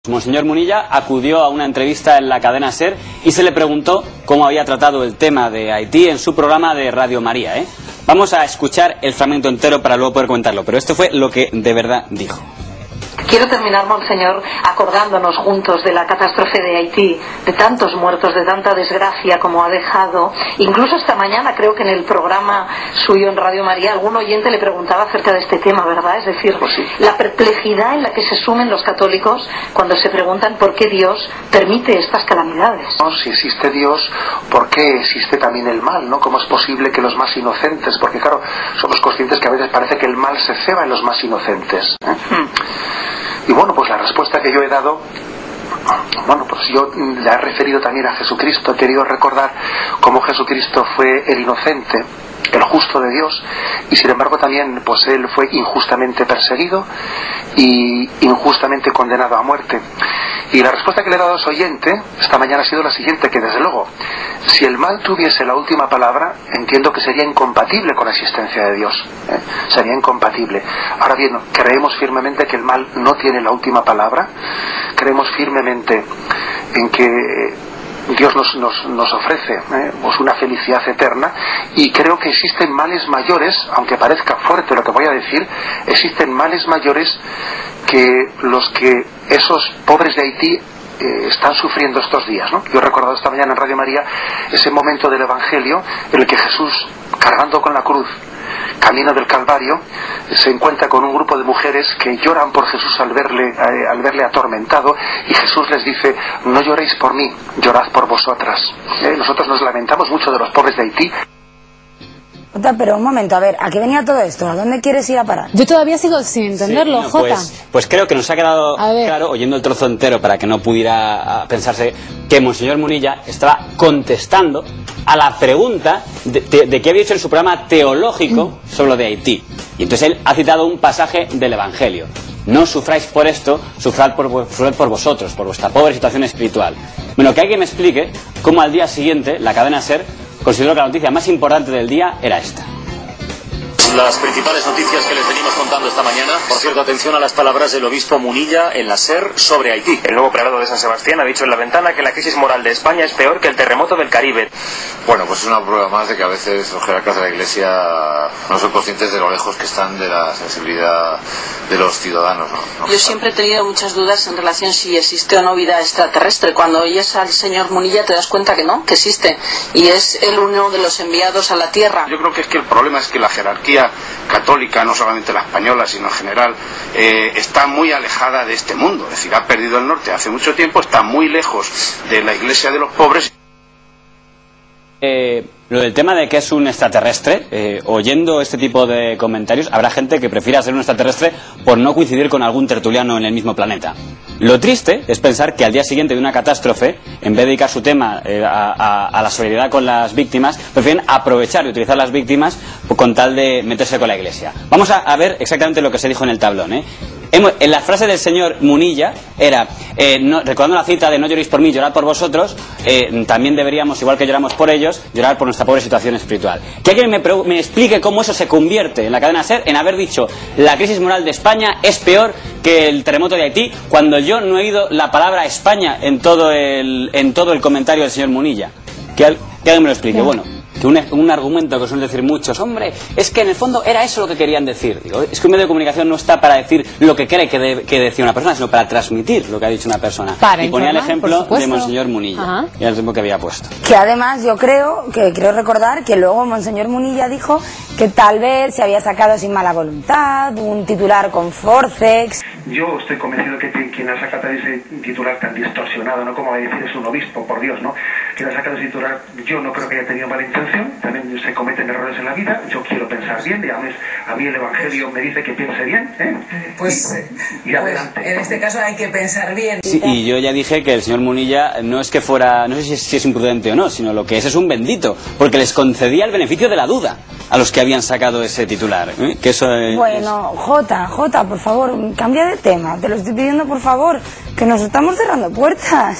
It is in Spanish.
Monseñor Munilla acudió a una entrevista en la cadena SER y se le preguntó cómo había tratado el tema de Haití en su programa de Radio María. Vamos a escuchar el fragmento entero para luego poder comentarlo, pero esto fue lo que de verdad dijo. Quiero terminar, Monseñor, acordándonos juntos de la catástrofe de Haití, de tantos muertos, de tanta desgracia como ha dejado. Incluso esta mañana, creo que en el programa suyo en Radio María, algún oyente le preguntaba acerca de este tema, ¿verdad? Es decir, pues sí, la perplejidad en la que se sumen los católicos cuando se preguntan por qué Dios permite estas calamidades. Si existe Dios, ¿por qué existe también el mal, no? ¿Cómo es posible que los más inocentes? Porque claro, somos conscientes que a veces parece que el mal se ceba en los más inocentes, Y bueno, pues la respuesta que yo he dado, bueno, pues yo la he referido también a Jesucristo. He querido recordar cómo Jesucristo fue el inocente, el justo de Dios, y sin embargo también pues él fue injustamente perseguido y injustamente condenado a muerte. Y la respuesta que le he dado a ese oyente esta mañana ha sido la siguiente, que desde luego, si el mal tuviese la última palabra, entiendo que sería incompatible con la existencia de Dios, sería incompatible. Ahora bien, creemos firmemente que el mal no tiene la última palabra, creemos firmemente en que Dios nos ofrece pues una felicidad eterna, y creo que existen males mayores, aunque parezca fuerte lo que voy a decir, existen males mayores que los que esos pobres de Haití están sufriendo estos días, ¿no? Yo he recordado esta mañana en Radio María ese momento del Evangelio en el que Jesús, cargando con la cruz, camino del Calvario, se encuentra con un grupo de mujeres que lloran por Jesús al verle atormentado, y Jesús les dice: no lloréis por mí, llorad por vosotras. Nosotros nos lamentamos mucho de los pobres de Haití. Pero un momento, a ver, ¿a qué venía todo esto? ¿A dónde quieres ir a parar? Yo todavía sigo sin entenderlo, sí, no, Jota. Pues creo que nos ha quedado claro, oyendo el trozo entero, para que no pudiera pensarse que Monseñor Munilla estaba contestando a la pregunta de qué había hecho en su programa teológico sobre lo de Haití. Y entonces él ha citado un pasaje del Evangelio: no sufráis por esto, sufrad por vosotros, por vuestra pobre situación espiritual. Bueno, que alguien me explique cómo al día siguiente la cadena SER consideró que la noticia más importante del día era esta. Las principales noticias que les venimos contando esta mañana. Por cierto, atención a las palabras del obispo Munilla en la SER sobre Haití. El nuevo prelado de San Sebastián ha dicho en La Ventana que la crisis moral de España es peor que el terremoto del Caribe. Bueno, pues es una prueba más de que a veces los jerarcas de la Iglesia no son conscientes de lo lejos que están de la sensibilidad de los ciudadanos, ¿no? Yo siempre he tenido muchas dudas en relación si existe o no vida extraterrestre. Cuando oyes al señor Munilla te das cuenta que no, que existe, y es él uno de los enviados a la Tierra. Yo creo que es que el problema es que la jerarquía católica, no solamente la española sino en general, está muy alejada de este mundo. Es decir, ha perdido el norte hace mucho tiempo, está muy lejos de la Iglesia de los pobres. Lo del tema de que es un extraterrestre, oyendo este tipo de comentarios, habrá gente que prefiera ser un extraterrestre por no coincidir con algún tertuliano en el mismo planeta. Lo triste es pensar que al día siguiente de una catástrofe, en vez de dedicar su tema a la solidaridad con las víctimas, prefieren aprovechar y utilizar las víctimas con tal de meterse con la Iglesia. Vamos a ver exactamente lo que se dijo en el tablón, En la frase del señor Munilla era, recordando la cita de no lloréis por mí, llorad por vosotros, también deberíamos, igual que lloramos por ellos, llorar por nuestra pobre situación espiritual. Que alguien me explique cómo eso se convierte en la cadena SER en haber dicho: la crisis moral de España es peor que el terremoto de Haití, cuando yo no he oído la palabra España en todo el comentario del señor Munilla. Que alguien me lo explique. Bueno, que un argumento que suelen decir muchos: hombre, es que en el fondo era eso lo que querían decir. Digo, es que un medio de comunicación no está para decir lo que cree que decía una persona, sino para transmitir lo que ha dicho una persona. Y ponía el ejemplo de Monseñor Munilla, y el ejemplo que había puesto. Que además yo creo recordar que luego Monseñor Munilla dijo que tal vez se había sacado sin mala voluntad un titular con forceps. Yo estoy convencido que quien ha sacado ese titular tan distorsionado, no como va a decir, es un obispo, por Dios, ¿no? Quien ha sacado ese titular, yo no creo que haya tenido mala intención. También se cometen errores en la vida. Yo quiero pensar bien, y a mí el Evangelio me dice que piense bien, y adelante. En este caso hay que pensar bien. Sí, y yo ya dije que el señor Munilla no es que fuera, no sé si es imprudente o no, sino lo que es un bendito, porque les concedía el beneficio de la duda a los que habían sacado ese titular, que eso Bueno, Jota, por favor, cambia de tema, te lo estoy pidiendo, por favor, que nos estamos cerrando puertas.